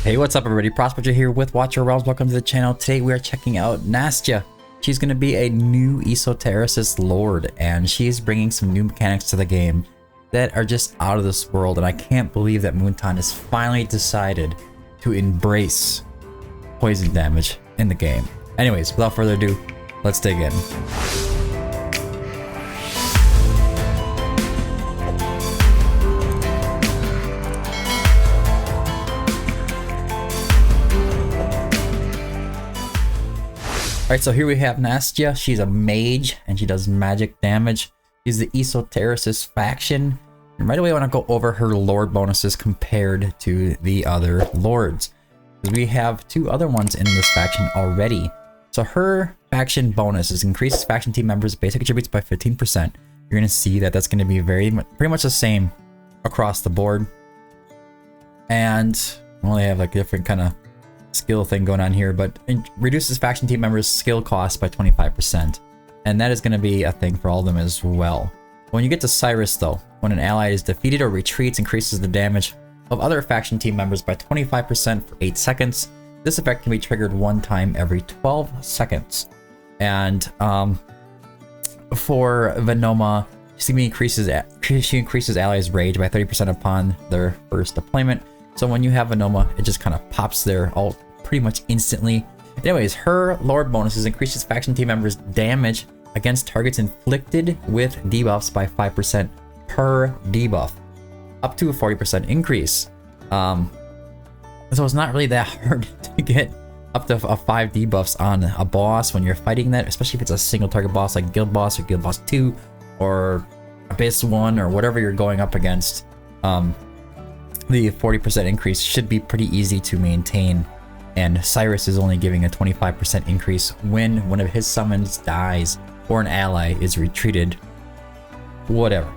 Hey, what's up everybody? Prospector here with Watcher Realms. Welcome to the channel. Today we are checking out Nastya. She's going to be a new Esotericist Lord, and she's bringing some new mechanics to the game that are just out of this world, and I can't believe that Moonton has finally decided to embrace poison damage in the game. Anyways, without further ado, let's dig in. Alright, so here we have Nastya. She's a mage and she does magic damage. She's the Esotericist faction. And right away I want to go over her lord bonuses compared to the other lords, because we have two other ones in this faction already. So her faction bonus is increases faction team members' basic attributes by 15%. You're going to see that that's going to be pretty much the same across the board. And well, they have like different kind of skill thing going on here, but it reduces faction team members' skill costs by 25%, and that is going to be a thing for all of them as well. When you get to Cyrus though, when an ally is defeated or retreats, increases the damage of other faction team members by 25% for 8 seconds. This effect can be triggered one time every 12 seconds. And for Venoma, she increases allies' rage by 30% upon their first deployment. So when you have Venoma, it just kind of pops their ult pretty much instantly. Anyways, her lord bonuses increases faction team members' damage against targets inflicted with debuffs by 5% per debuff, up to a 40% increase. So it's not really that hard to get up to 5 debuffs on a boss when you're fighting that, especially if it's a single target boss like Guild Boss or Guild Boss 2 or Abyss 1 or whatever you're going up against. The 40% increase should be pretty easy to maintain, and Cyrus is only giving a 25% increase when one of his summons dies or an ally is retreated, whatever.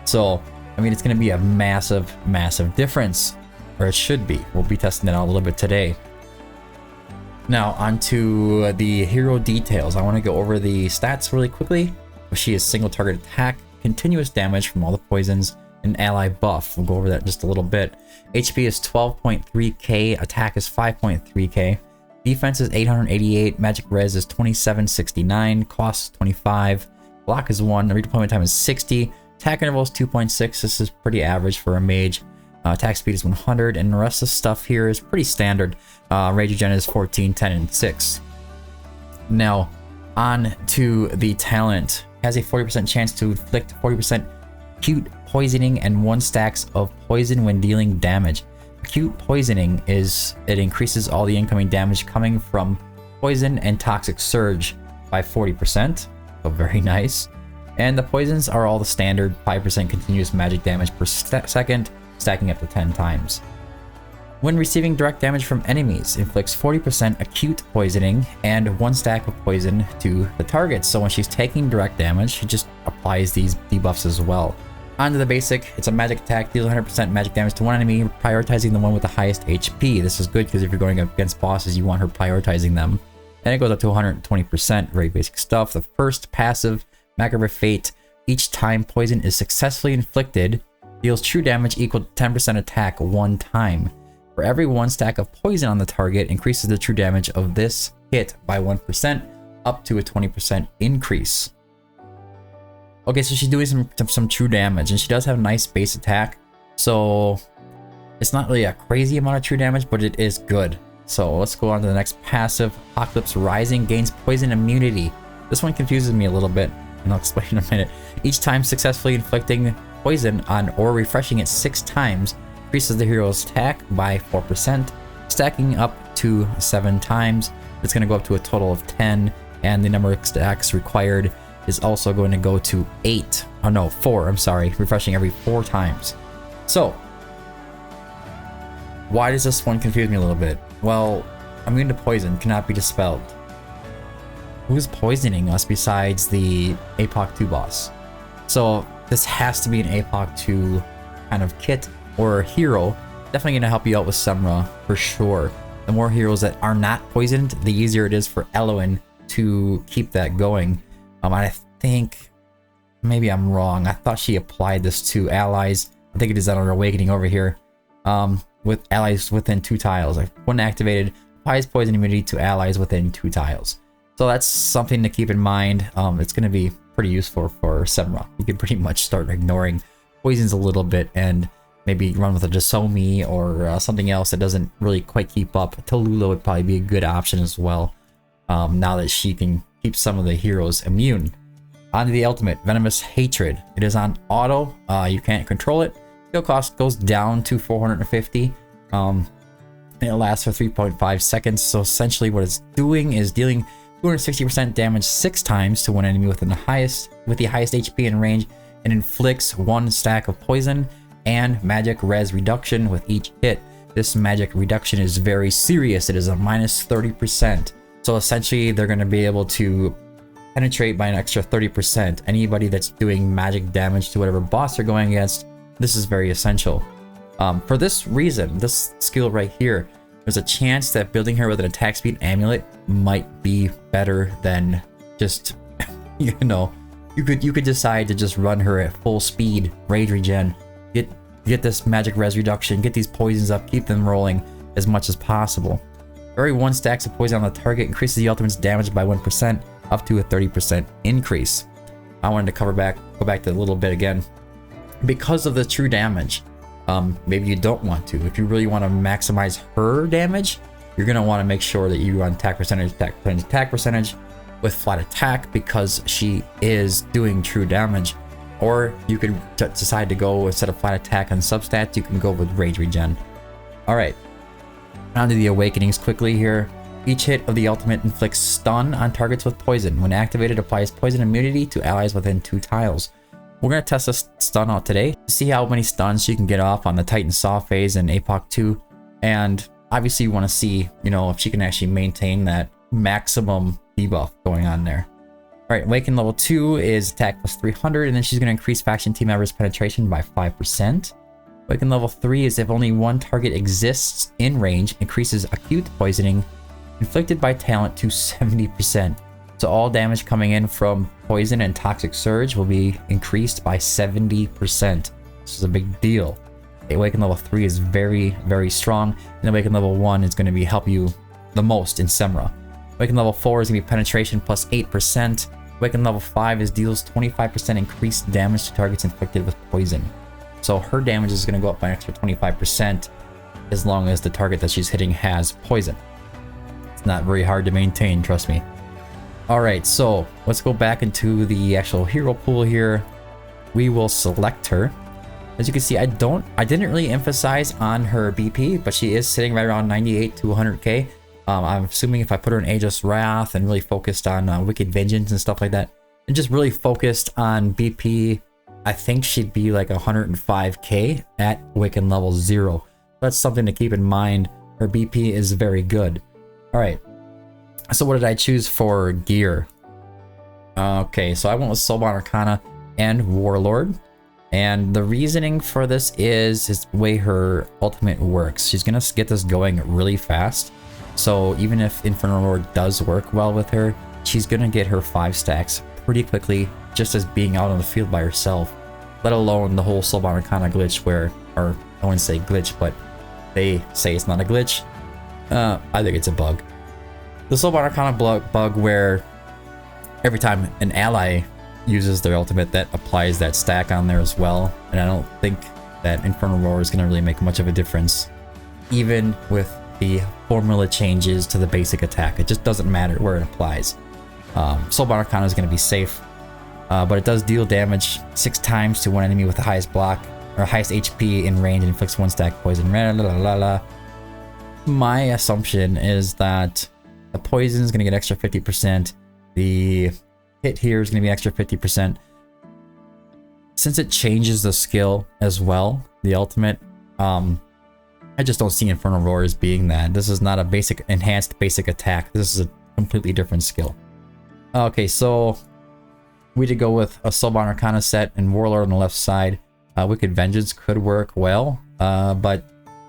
So, I mean, it's going to be a massive, massive difference, or it should be. We'll be testing it out a little bit today. Now, onto the hero details. I want to go over the stats really quickly. She is single target attack, continuous damage from all the poisons, an ally buff. We'll go over that in just a little bit. HP is 12.3k, attack is 5.3k, defense is 888, magic res is 2769, cost is 25, block is 1, redeployment time is 60, attack interval is 2.6. This is pretty average for a mage. Attack speed is 100, and the rest of the stuff here is pretty standard. Rage regen is 14, 10, and 6. Now, on to the talent. Has a 40% chance to inflict 40% acute poisoning and 1 stacks of poison when dealing damage. Acute poisoning is, it increases all the incoming damage coming from poison and toxic surge by 40%, so very nice. And the poisons are all the standard 5% continuous magic damage per second, stacking up to 10 times. When receiving direct damage from enemies, inflicts 40% acute poisoning and 1 stack of poison to the target. So when she's taking direct damage, she just applies these debuffs as well. Onto the basic, it's a magic attack, deals 100% magic damage to one enemy, prioritizing the one with the highest HP. This is good because if you're going up against bosses, you want her prioritizing them. And it goes up to 120%, very basic stuff. The first passive, Macabre Fate, each time poison is successfully inflicted, deals true damage equal to 10% attack 1 time. For every 1 stack of poison on the target, increases the true damage of this hit by 1%, up to a 20% increase. Okay, so she's doing some true damage, and she does have a nice base attack, so it's not really a crazy amount of true damage, but it is good. So let's go on to the next passive. Apocalypse Rising gains poison immunity. This one confuses me a little bit, and I'll explain in a minute. Each time successfully inflicting poison on or refreshing it 6 times, increases the hero's attack by 4%, stacking up to 7 times. It's going to go up to a total of 10, and the number of stacks required is also going to go to 8. Oh no, 4, I'm sorry. Refreshing every 4 times. So, why does this one confuse me a little bit? Well, immune to poison cannot be dispelled. Who's poisoning us besides the APOC 2 boss? So, this has to be an APOC 2 kind of kit or hero. Definitely going to help you out with Semra for sure. The more heroes that are not poisoned, the easier it is for Eloin to keep that going. I think maybe I'm wrong. I thought she applied this to allies. I think it is on her awakening over here. with allies within 2 tiles. Like when activated, applies poison immunity to allies within 2 tiles. So that's something to keep in mind. It's going to be pretty useful for Semra. You can pretty much start ignoring poisons a little bit and maybe run with a Jasomi or something else that doesn't really quite keep up. Tallulah would probably be a good option as well, now that she can keep some of the heroes immune. Onto the ultimate, Venomous Hatred. It is on auto. You can't control it. Skill cost goes down to 450. And it lasts for 3.5 seconds. So essentially what it's doing is dealing 260% damage 6 times to one enemy with the highest HP in range, and inflicts 1 stack of poison and magic res reduction with each hit. This magic reduction is very serious. It is a minus 30%. So essentially they're going to be able to penetrate by an extra 30%. Anybody that's doing magic damage to whatever boss they're going against, this is very essential. For this reason, this skill right here, there's a chance that building her with an attack speed amulet might be better than just, you know, you could decide to just run her at full speed, rage regen, get this magic res reduction, get these poisons up, keep them rolling as much as possible. Every 1 stacks of poison on the target increases the ultimate's damage by 1%, up to a 30% increase. I wanted to go back to a little bit again. Because of the true damage, maybe you don't want to. If you really want to maximize her damage, you're going to want to make sure that you run attack percentage with flat attack, because she is doing true damage. Or you could decide to go, instead of flat attack and substats, you can go with rage regen. Alright, on to the awakenings quickly here. Each hit of the ultimate inflicts stun on targets with poison. When activated, applies poison immunity to allies within 2 tiles. We're going to test this stun out today to see how many stuns you can get off on the Titan Saw phase and APOC 2. And obviously you want to see, you know, if she can actually maintain that maximum debuff going on there. Alright, Awaken level 2 is attack plus 300, and then she's going to increase faction team members' penetration by 5%. Awaken level 3 is if only 1 target exists in range, increases acute poisoning inflicted by talent to 70%. So all damage coming in from poison and toxic surge will be increased by 70%. This is a big deal. Awaken level 3 is very, very strong, and Awaken level 1 is going to help you the most in Semra. Awaken level 4 is going to be penetration plus 8%. Awaken level 5 is deals 25% increased damage to targets inflicted with poison. So her damage is going to go up by an extra 25% as long as the target that she's hitting has poison. It's not very hard to maintain, trust me. Alright, so let's go back into the actual hero pool here. We will select her. As you can see, I didn't really emphasize on her BP, but she is sitting right around 98 to 100k. I'm assuming if I put her in Aegis Wrath and really focused on Wicked Vengeance and stuff like that, and just really focused on BP, I think she'd be like 105k at Wiccan level 0. That's something to keep in mind. Her BP is very good. Alright, so what did I choose for gear? Okay, so I went with Soulbound Arcana and Warlord. And the reasoning for this is the way her ultimate works. She's going to get this going really fast. So even if Infernal Roar does work well with her, she's going to get her 5 stacks pretty quickly, just as being out on the field by herself. Let alone the whole Soulbound Arcana glitch where, or I wouldn't say glitch, but they say it's not a glitch. I think it's a bug. The Soulbound Arcana bug where every time an ally uses their ultimate, that applies that stack on there as well. And I don't think that Infernal Roar is going to really make much of a difference, even with the formula changes to the basic attack. It just doesn't matter where it applies. Soulbound Arcana is going to be safe, but it does deal damage 6 times to one enemy with the highest block or highest HP in range and inflicts 1 stack poison. My assumption is that the poison is going to get extra 50%. The hit here is going to be extra 50%. Since it changes the skill as well, the ultimate, I just don't see Infernal Roar as being that. This is not a basic enhanced basic attack. This is a completely different skill. Okay, so we did go with a Soulbound Arcana set and Warlord on the left side. Wicked Vengeance could work well, but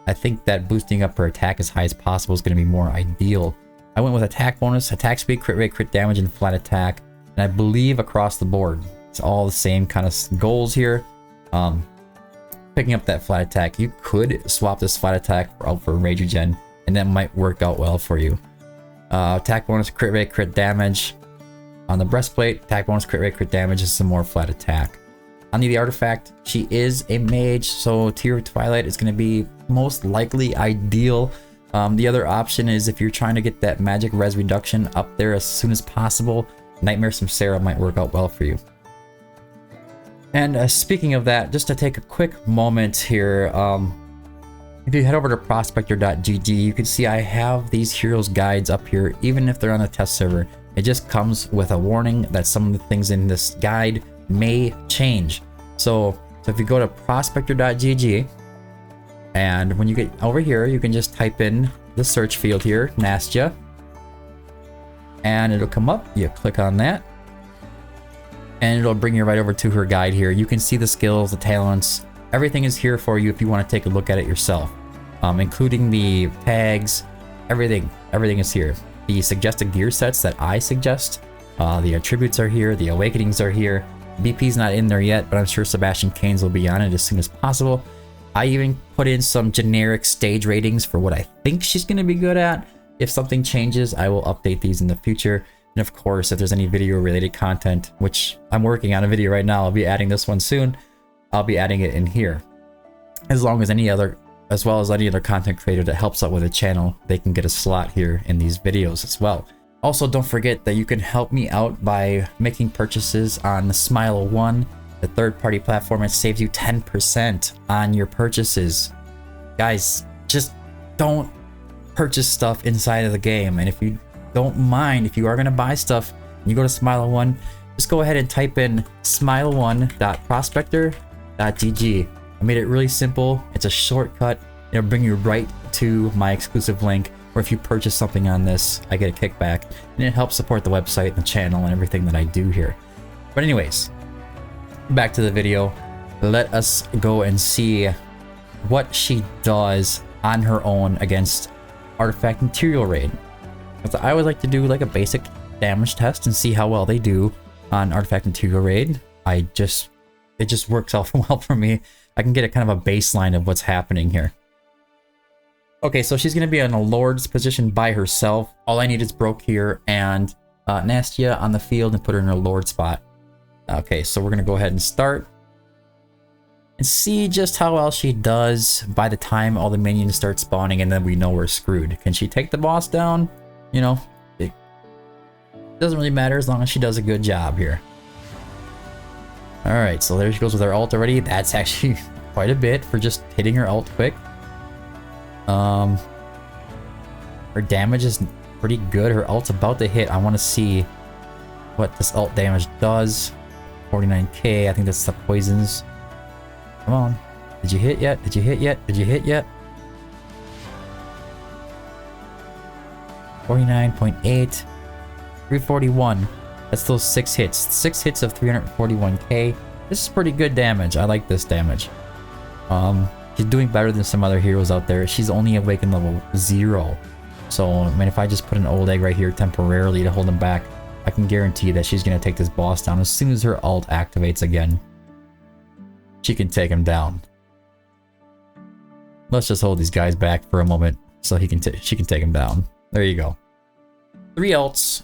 I think that boosting up her attack as high as possible is going to be more ideal. I went with attack bonus, attack speed, crit rate, crit damage, and flat attack. And I believe across the board, it's all the same kind of goals here. 50% picking up that flat attack. You could swap this flat attack out for rage regen, and that might work out well for you. Attack bonus, crit rate, crit damage. On the breastplate, attack bonus, crit rate, crit damage is some more flat attack. On the artifact, she is a mage, so Tier Twilight is going to be most likely ideal. The other option is if you're trying to get that magic res reduction up there as soon as possible, Nightmares from Sarah might work out well for you. And speaking of that, just to take a quick moment here, if you head over to prospector.gg, you can see I have these heroes guides up here, even if they're on a test server. It just comes with a warning that some of the things in this guide may change. So if you go to prospector.gg, and when you get over here, you can just type in the search field here, Nastya, and it'll come up. You click on that, and it'll bring you right over to her guide here. You can see the skills, the talents, everything is here for you if you want to take a look at it yourself, including the tags, everything is here. The suggested gear sets that I suggest, the attributes are here, the awakenings are here. BP's not in there yet, but I'm sure Sebastian Canes will be on it as soon as possible. I even put in some generic stage ratings for what I think she's going to be good at. If something changes, I will update these in the future. And of course, if there's any video related content, which I'm working on a video right now, I'll be adding this one soon. I'll be adding it in here. As well as any other content creator that helps out with the channel, they can get a slot here in these videos as well. Also, don't forget that you can help me out by making purchases on SmileOne, the third-party platform. It saves you 10% on your purchases. Guys, just don't purchase stuff inside of the game. And if you don't mind, if you are going to buy stuff and you go to SmileOne, just go ahead and type in smileone.prospector.gg. I made it really simple. It's a shortcut. It'll bring you right to my exclusive link, where if you purchase something on this, I get a kickback, and it helps support the website and the channel and everything that I do here. But anyways, back to the video. Let us go and see what she does on her own against Artifact Material Raid. I always like to do like a basic damage test and see how well they do on Artifact Material Raid. It just works out well for me. I can get a kind of a baseline of what's happening here. Okay, so she's going to be in a Lord's position by herself. All I need is Broke here and Nastya on the field and put her in a Lord spot. Okay, so we're going to go ahead and start and see just how well she does by the time all the minions start spawning, and then we know we're screwed. Can she take the boss down? You know, it doesn't really matter as long as she does a good job here. Alright, so there she goes with her ult already. That's actually quite a bit for just hitting her ult quick. Her damage is pretty good. Her ult's about to hit. I want to see what this ult damage does. 49k. I think that's the poisons. Come on. Did you hit yet? Did you hit yet? Did you hit yet? 49.8. 341. That's those 6 hits. 6 hits of 341k. This is pretty good damage. I like this damage. She's doing better than some other heroes out there. She's only awakened level 0. So, I mean, if I just put an old egg right here temporarily to hold him back, I can guarantee that she's going to take this boss down as soon as her ult activates again. She can take him down. Let's just hold these guys back for a moment so she can take him down. There you go. 3 ults.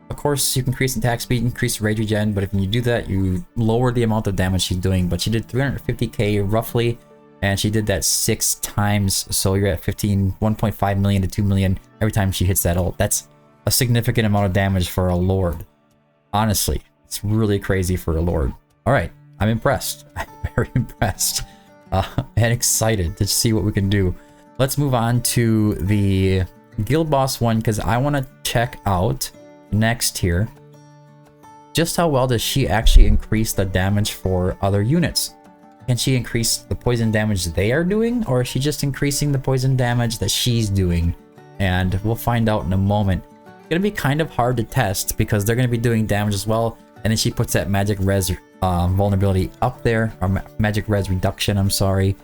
Of course, you can increase attack speed, increase rage regen, but if you do that, you lower the amount of damage she's doing. But she did 350k roughly, and she did that 6 times, so you're at 1.5 million to 2 million every time she hits that ult. That's a significant amount of damage for a Lord. Honestly, it's really crazy for a Lord. Alright, I'm impressed. I'm very impressed. And excited to see what we can do. Let's move on to the Guild Boss one, because I want to check out next here just how well does she actually increase the damage for other units. Can she increase the poison damage they are doing, or is she just increasing the poison damage that she's doing? And we'll find out in a moment. It's gonna be kind of hard to test because they're gonna be doing damage as well, and then she puts that magic res vulnerability up there, or magic res reduction, I'm sorry.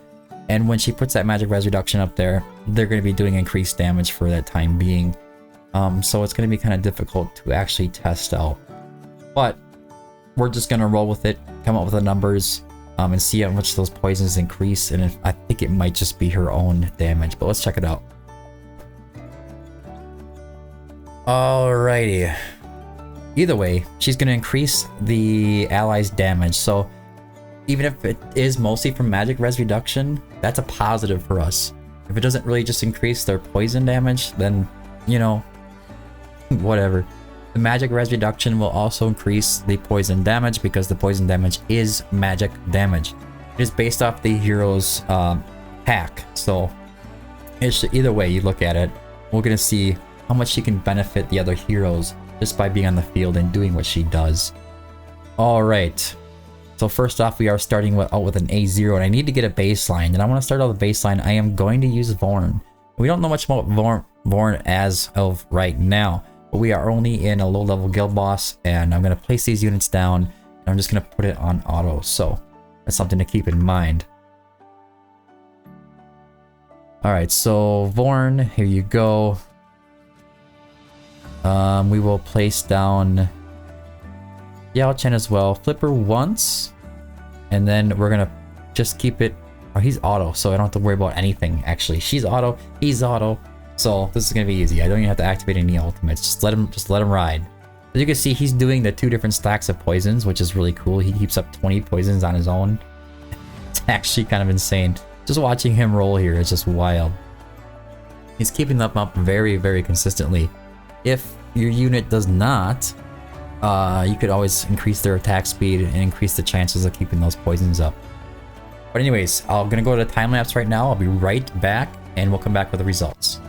And when she puts that magic res reduction up there, they're gonna be doing increased damage for that time being. So it's going to be kind of difficult to actually test out. But we're just going to roll with it, come up with the numbers, and see how much those poisons increase. And I think it might just be her own damage, but let's check it out. Alrighty. Either way, she's going to increase the allies' damage. So even if it is mostly from magic res reduction, that's a positive for us. If it doesn't really just increase their poison damage, then, you know, whatever. The magic res reduction will also increase the poison damage because the poison damage is magic damage. It is based off the hero's hack. So it's, either way you look at it, we're going to see how much she can benefit the other heroes just by being on the field and doing what she does. Alright. So first off, we are starting out with an A0, and I need to get a baseline. And I want to start out with a baseline. I am going to use Vorn. We don't know much about Vorn as of right now, but we are only in a low-level guild boss, and I'm going to place these units down, and I'm just going to put it on auto. So that's something to keep in mind. Alright, so Vorn, here you go. We will place down Yao Chen as well. Flipper once, and then we're gonna just keep it. Oh, he's auto, so I don't have to worry about anything. Actually, she's auto, he's auto, so this is gonna be easy. I don't even have to activate any ultimates. Just let him ride. As you can see, he's doing the 2 different stacks of poisons, which is really cool. He keeps up 20 poisons on his own. It's actually kind of insane. Just watching him roll here is just wild. He's keeping them up very, very consistently. If your unit does not, you could always increase their attack speed and increase the chances of keeping those poisons up. But anyways, I'm gonna go to the time lapse right now. I'll be right back, and we'll come back with the results.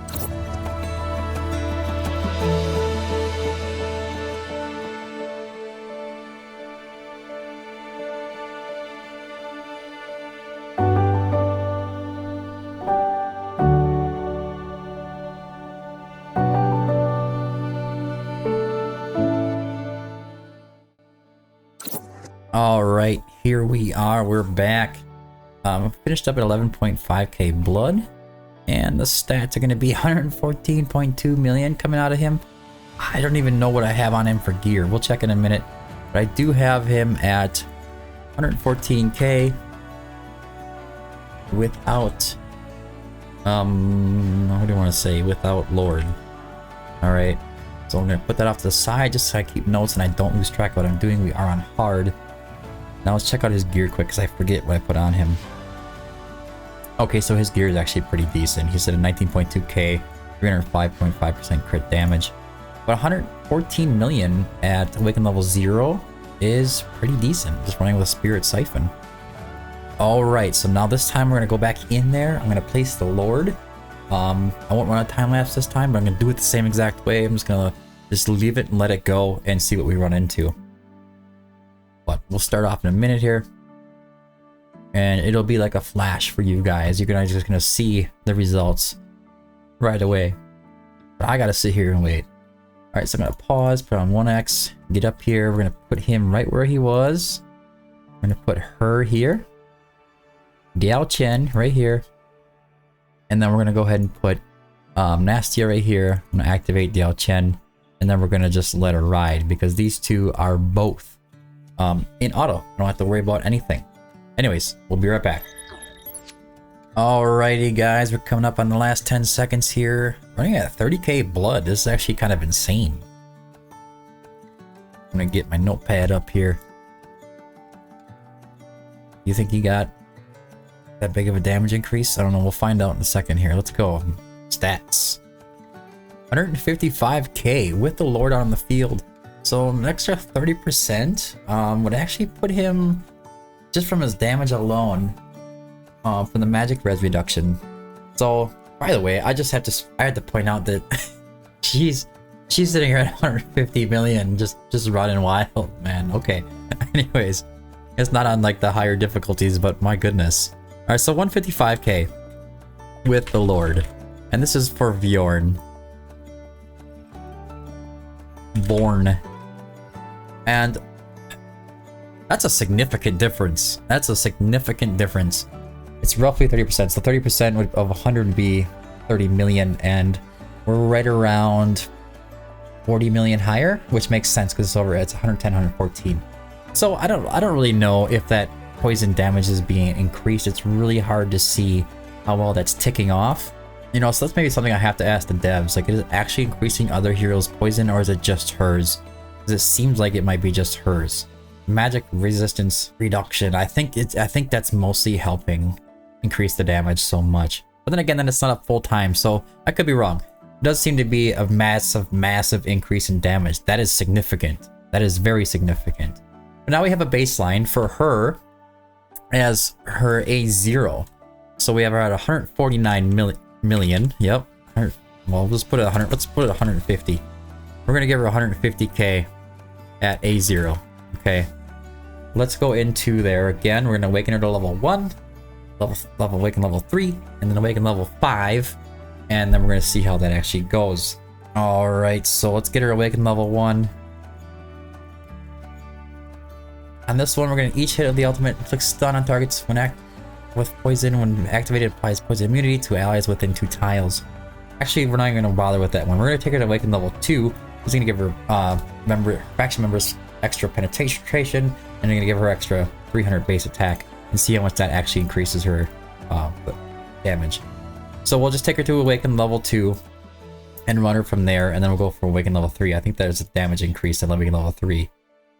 Alright, here we are, we're back. Finished up at 11.5k blood, and the stats are going to be 114.2 million coming out of him. I don't even know what I have on him for gear. We'll check in a minute, but I do have him at 114k without, what do you want to say, without Lord. Alright, so I'm going to put that off to the side just so I keep notes and I don't lose track of what I'm doing. We are on hard. Now let's check out his gear quick because I forget what I put on him. Okay, so his gear is actually pretty decent. He's at a 19.2k, 305.5% crit damage. But 114 million at Awakened level 0 is pretty decent. Just running with a Spirit Siphon. Alright, so now this time we're going to go back in there. I'm going to place the Lord. I won't run a time lapse this time, but I'm going to do it the same exact way. I'm just going to leave it and let it go and see what we run into. But we'll start off in a minute here, and it'll be like a flash for you guys. You're just gonna see the results right away. But I gotta sit here and wait. All right, so I'm gonna pause, put on 1x, get up here. We're gonna put him right where he was. We're gonna put her here, Diao Chen right here, and then we're gonna go ahead and put Nastya right here. I'm gonna activate Diao Chen, and then we're gonna just let her ride because these two are both in auto. I don't have to worry about anything. Anyways, we'll be right back. Alrighty guys, we're coming up on the last 10 seconds here. Running at 30k blood. This is actually kind of insane. I'm gonna get my notepad up here. You think he got that big of a damage increase? I don't know, we'll find out in a second here. Let's go. Stats. 155k with the Lord on the field. So an extra 30% would actually put him, just from his damage alone, from the magic res reduction. So, by the way, I had to point out that she's sitting here at 150 million, just running wild, man. Okay. Anyways, it's not on like the higher difficulties, but my goodness. All right, so 155k with the Lord, and this is for Vorn. And that's a significant difference. That's a significant difference. It's roughly 30%. So 30% of 100 would be 30 million, and we're right around 40 million higher, which makes sense because it's 110, 114. So I don't really know if that poison damage is being increased, it's really hard to see how well that's ticking off. You know, so that's maybe something I have to ask the devs. Like, is it actually increasing other heroes' poison, or is it just hers? Because it seems like it might be just hers. Magic resistance reduction. I think that's mostly helping increase the damage so much. But then again, it's not up full time, so I could be wrong. It does seem to be a massive increase in damage. That is significant. That is very significant. But now we have a baseline for her as her A0. So we have her at 149 million. Yep. Well, let's put it 100. Let's put it 150. We're gonna give her 150k at A0. Okay. Let's go into there again. We're gonna awaken her to level 1, awaken level 3, and then awaken level 5, and then we're gonna see how that actually goes. All right. So let's get her awaken level 1. On this one, we're gonna each hit of the ultimate inflicts stun on targets when with poison. When activated, applies poison immunity to allies within 2 tiles. Actually, we're not even gonna bother with that one. We're gonna take her to awaken level 2. It's gonna give her faction members extra penetration, and we're gonna give her extra 300 base attack, and see how much that actually increases her damage. So we'll just take her to awaken level 2 and run her from there, and then we'll go for awaken level 3. I think there's a damage increase at awaken level 3.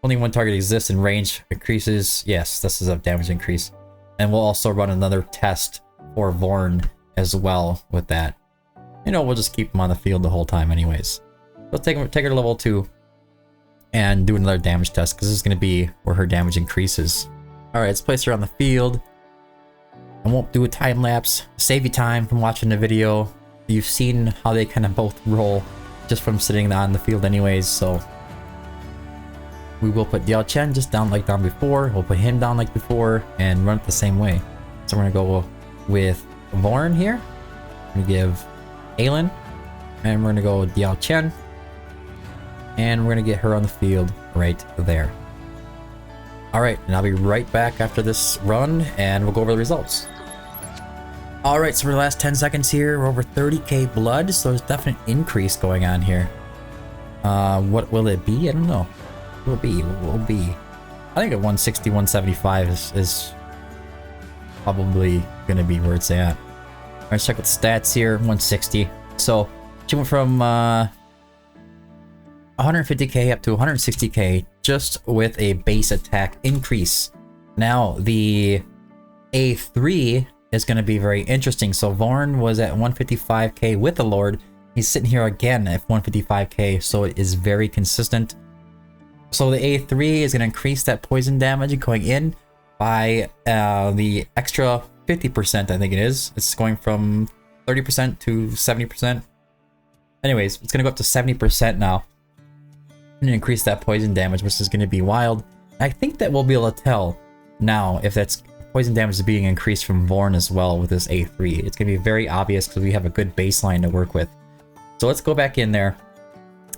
Only one target exists and range increases. Yes, this is a damage increase. And we'll also run another test for Vorn as well with that. You know, we'll just keep him on the field the whole time anyways. We'll take her to level 2 and do another damage test, because this is going to be where her damage increases. Alright, let's place her on the field. I won't do a time lapse. Save you time from watching the video. You've seen how they kind of both roll just from sitting on the field anyways, so we will put Diao Chen just down like down before. We'll put him down like before and run it the same way. So we're gonna go with Vorn here. We're gonna give Aelin, and we're gonna go with Diao Chen, and we're gonna get her on the field right there. All right, and I'll be right back after this run, and we'll go over the results. All right, so for the last 10 seconds here, we're over 30k blood, so there's definite increase going on here. What will it be? I don't know. Will be. I think at 160, 175 is probably gonna be where it's at. All right, check out the stats here. 160. So she went from 150k up to 160k just with a base attack increase. Now the A3 is going to be very interesting. So Vorn was at 155k with the Lord. He's sitting here again at 155k, so it is very consistent. So the A3 is going to increase that poison damage going in by the extra 50%, I think it is. It's going from 30% to 70%. Anyways, it's going to go up to 70% now. And increase that poison damage, which is going to be wild. I think that we'll be able to tell now if that's poison damage is being increased from Vorn as well with this A3. It's going to be very obvious because we have a good baseline to work with. So let's go back in there.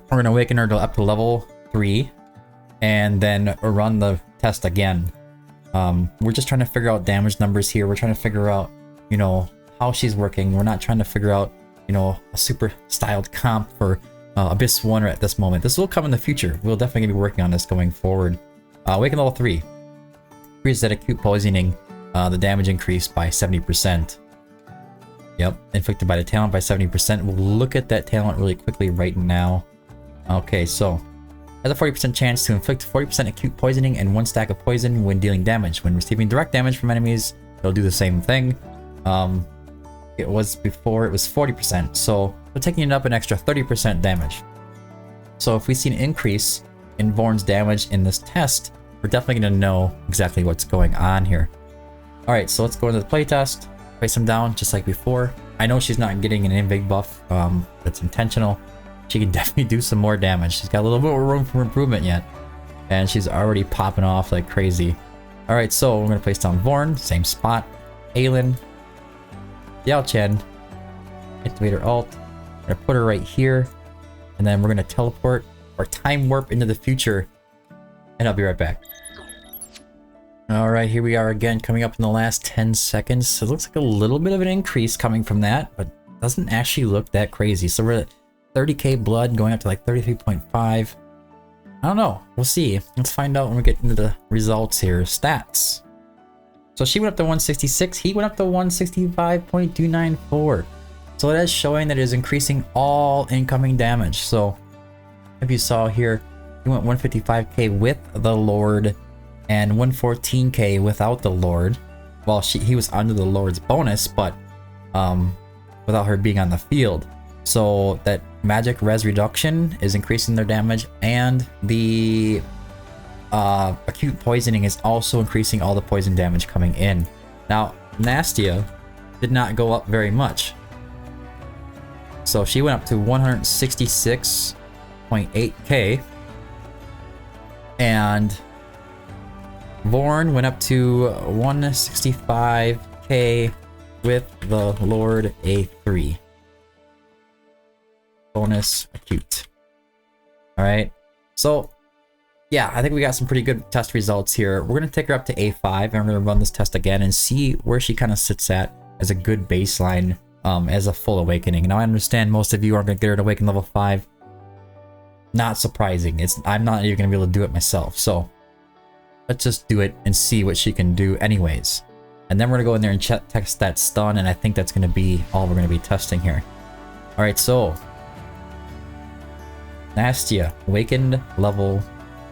We're going to awaken her up to level 3. And then run the test again. We're just trying to figure out damage numbers here. We're trying to figure out, you know, how she's working. We're not trying to figure out, you know, a super styled comp for Abyss 1 at this moment. This will come in the future. We'll definitely be working on this going forward. Awaken level 3. Increases that acute poisoning. The damage increased by 70%. Yep, inflicted by the talent by 70%. We'll look at that talent really quickly right now. Okay, so has a 40% chance to inflict 40% acute poisoning and 1 stack of poison when dealing damage. When receiving direct damage from enemies, it'll do the same thing. It was before, it was 40%, so we're taking it up an extra 30% damage. So if we see an increase in Vorn's damage in this test, we're definitely going to know exactly what's going on here. Alright, so let's go into the playtest. Place him down just like before. I know she's not getting an invig buff that's intentional. She can definitely do some more damage. She's got a little bit more room for improvement yet. And she's already popping off like crazy. Alright, so we're going to place down Vorn, same spot. Aelin, Diao Chen, activate her ult. We're going to put her right here. And then we're going to teleport or time warp into the future. And I'll be right back. Alright, here we are again, coming up in the last 10 seconds. So it looks like a little bit of an increase coming from that, but doesn't actually look that crazy. So we're at 30k blood going up to like 33.5. I don't know. We'll see. Let's find out when we get into the results here. Stats. So she went up to 166, he went up to 165.294. So that is showing that it is increasing all incoming damage. So if you saw here, he went 155k with the Lord and 114k without the Lord. Well, he was under the Lord's bonus, but without her being on the field. So that magic res reduction is increasing their damage, and the acute poisoning is also increasing all the poison damage coming in. Now, Nastya did not go up very much. So she went up to 166.8k. And Vorn went up to 165k with the Lord A3. Bonus acute. Alright, so yeah, I think we got some pretty good test results here. We're going to take her up to A5 and we're going to run this test again and see where she kind of sits at as a good baseline as a full awakening. Now I understand most of you aren't going to get her to awaken level 5. Not surprising. I'm not even going to be able to do it myself. So let's just do it and see what she can do anyways. And then we're going to go in there and test that stun, and I think that's going to be all we're going to be testing here. Alright, so Nastya, awakened level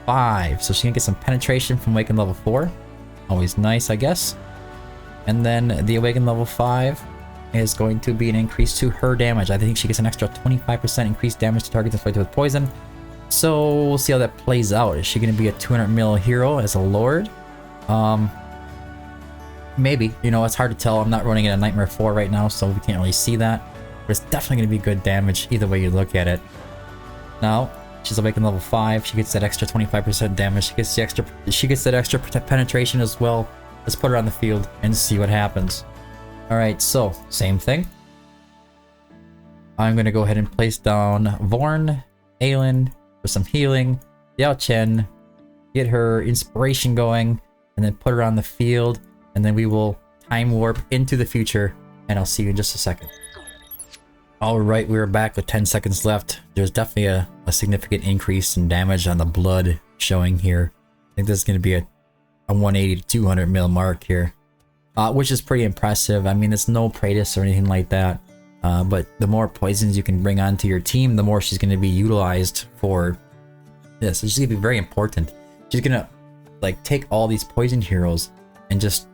5. So she can get some penetration from awakened level 4. Always nice, I guess. And then the awakened level 5 is going to be an increase to her damage. I think she gets an extra 25% increased damage to targets inflicted with poison. So we'll see how that plays out. Is she going to be a 200 mil hero as a Lord? Maybe. You know, it's hard to tell. I'm not running it at Nightmare 4 right now, so we can't really see that. But it's definitely going to be good damage either way you look at it. Now, she's awakened level 5. She gets that extra 25% damage. She gets that extra penetration as well. Let's put her on the field and see what happens. Alright, so same thing. I'm going to go ahead and place down Vorn, Aelin for some healing, Yao Chen, get her inspiration going, and then put her on the field, and then we will time warp into the future, and I'll see you in just a second. Alright, we're back with 10 seconds left. There's definitely a significant increase in damage on the blood showing here. I think this is going to be a 180 to 200 mil mark here, which is pretty impressive. I mean, it's no Praetus or anything like that, but the more poisons you can bring onto your team, the more she's going to be utilized for this. She's going to be very important. She's going to like take all these poison heroes and just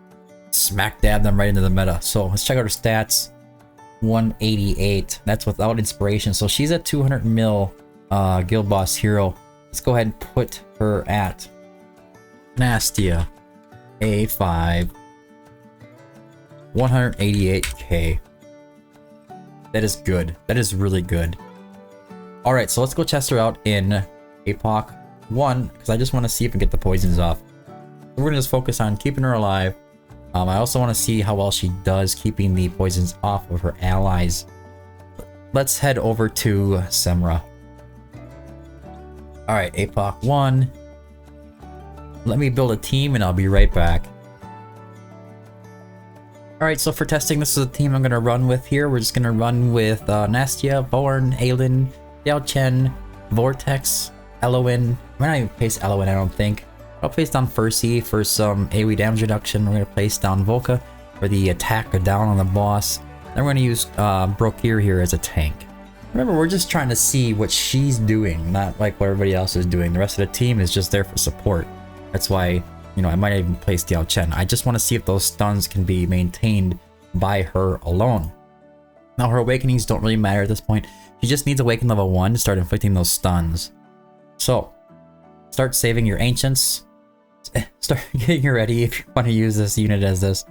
smack dab them right into the meta. So let's check out her stats. 188. That's without inspiration. So she's a 200 mil guild boss hero. Let's go ahead and put her at Nastya, A5, 188k. That is good. That is really good. Alright, so let's go test her out in Epoch 1, because I just want to see if we can get the poisons off. We're going to just focus on keeping her alive. I also want to see how well she does keeping the poisons off of her allies. Let's head over to Semra. Alright, Epoch 1. Let me build a team and I'll be right back. Alright, so for testing, this is the team I'm going to run with here. We're just going to run with Nastya, Vorn, Aelin, Yao Chen, Vortex, Eloin. I might not even place Eloin, I don't think. I'll place down Percy for some AoE damage reduction. We're going to place down Volka for the attack or down on the boss. Then we're going to use Brokir here as a tank. Remember, we're just trying to see what she's doing, not like what everybody else is doing. The rest of the team is just there for support. That's why, you know, I might even place Yao Chen. I just want to see if those stuns can be maintained by her alone. Now, her awakenings don't really matter at this point. She just needs awaken level 1 to start inflicting those stuns. So, start saving your ancients. Start getting ready if you want to use this unit as this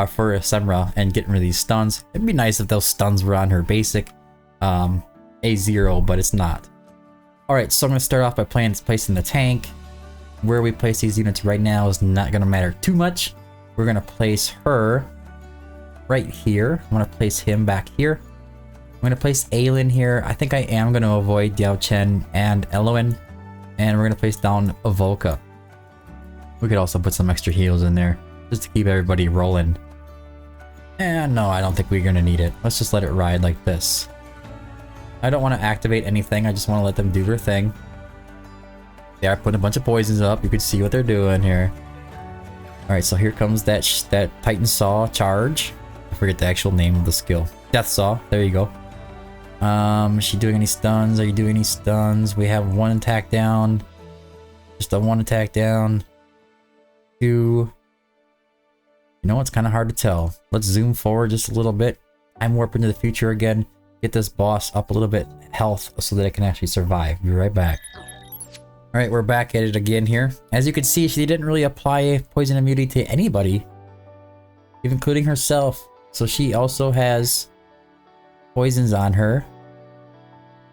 for Semra and getting rid of these stuns. It'd be nice if those stuns were on her basic A0, but it's not. Alright, so I'm going to start off by placing the tank. Where we place these units right now is not going to matter too much. We're going to place her right here. I'm going to place him back here. I'm going to place Aelin here. I think I am going to avoid Yao Chen and Eloin. And we're going to place down Volka. We could also put some extra heals in there just to keep everybody rolling. And no, I don't think we're going to need it. Let's just let it ride like this. I don't want to activate anything. I just want to let them do their thing. They are putting a bunch of poisons up. You can see what they're doing here. Alright, so here comes that Titan Saw charge. I forget the actual name of the skill. Death Saw. There you go. Is she doing any stuns? Are you doing any stuns? We have 1 attack down. Just a 1 attack down. 2. You know, it's kind of hard to tell. Let's zoom forward just a little bit. I'm warping to the future again. Get this boss up a little bit health so that it can actually survive. Be right back. Alright, we're back at it again here. As you can see, she didn't really apply poison immunity to anybody, including herself. So she also has poisons on her.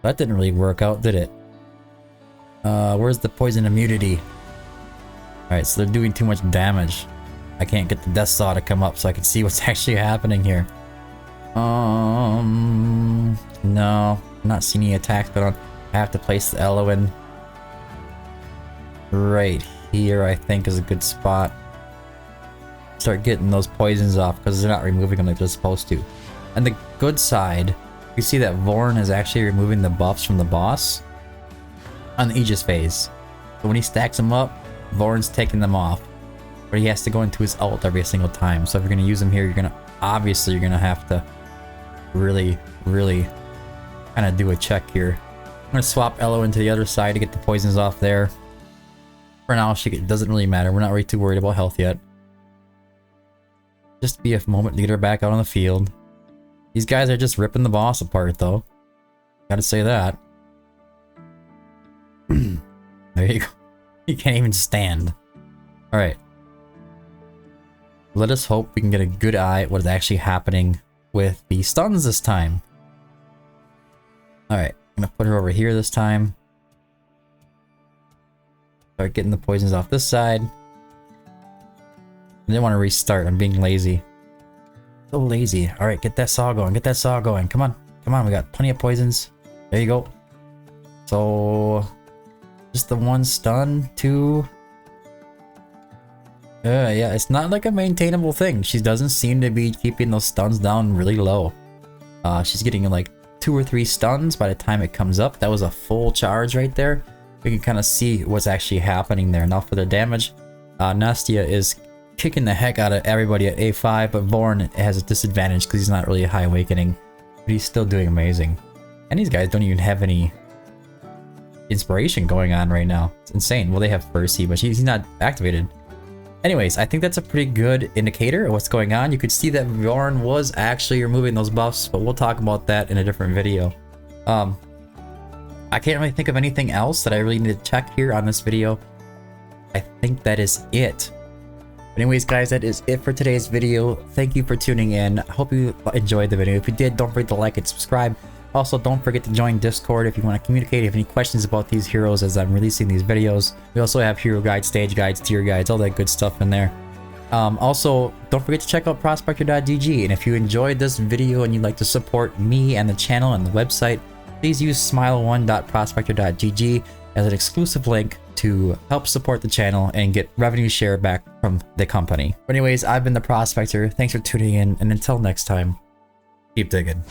That didn't really work out, did it? Where's the poison immunity? Alright, so they're doing too much damage. I can't get the Death Saw to come up so I can see what's actually happening here. No, I'm not seeing any attacks, but I have to place the SmileOne right here. I think is a good spot. Start getting those poisons off because they're not removing them like they're supposed to. And the good side, you see that Vorn is actually removing the buffs from the boss on the Aegis phase. So when he stacks them up, Vorn's taking them off, but he has to go into his ult every single time. So if you're gonna use him here, you're gonna have to really kind of do a check here. I'm gonna swap SmileOne to the other side to get the poisons off there. For now, it doesn't really matter. We're not really too worried about health yet. Just be a moment to get her back out on the field. These guys are just ripping the boss apart, though. Gotta say that. There you go. You can't even stand. Alright. Let us hope we can get a good eye at what is actually happening with the stuns this time. Alright. I'm gonna put her over here this time. Start getting the poisons off this side. I didn't want to restart. I'm being lazy. So lazy. Alright, get that saw going. Get that saw going. Come on. Come on. We got plenty of poisons. There you go. So, just the 1 stun. 2. Yeah, it's not like a maintainable thing. She doesn't seem to be keeping those stuns down really low. She's getting like 2 or 3 stuns by the time it comes up. That was a full charge right there. We can kind of see what's actually happening there. Now for the damage, Nastya is kicking the heck out of everybody at A5, but Vorn has a disadvantage because he's not really a high awakening, but he's still doing amazing. And these guys don't even have any inspiration going on right now. It's insane. Well, they have Mercy, but he's not activated. Anyways, I think that's a pretty good indicator of what's going on. You could see that Vorn was actually removing those buffs, but we'll talk about that in a different video. I can't really think of anything else that I really need to check here on this video. I think that is it. Anyways, guys, that is it for today's video. Thank you for tuning in. I hope you enjoyed the video. If you did, don't forget to like and subscribe. Also, don't forget to join Discord if you want to communicate. If you have any questions about these heroes as I'm releasing these videos. We also have hero guides, stage guides, tier guides, all that good stuff in there. Also, don't forget to check out prospector.gg. And if you enjoyed this video and you'd like to support me and the channel and the website, please use SmileOne.prospector.gg as an exclusive link to help support the channel and get revenue share back from the company. But anyways, I've been the Prospector. Thanks for tuning in, and until next time, keep digging.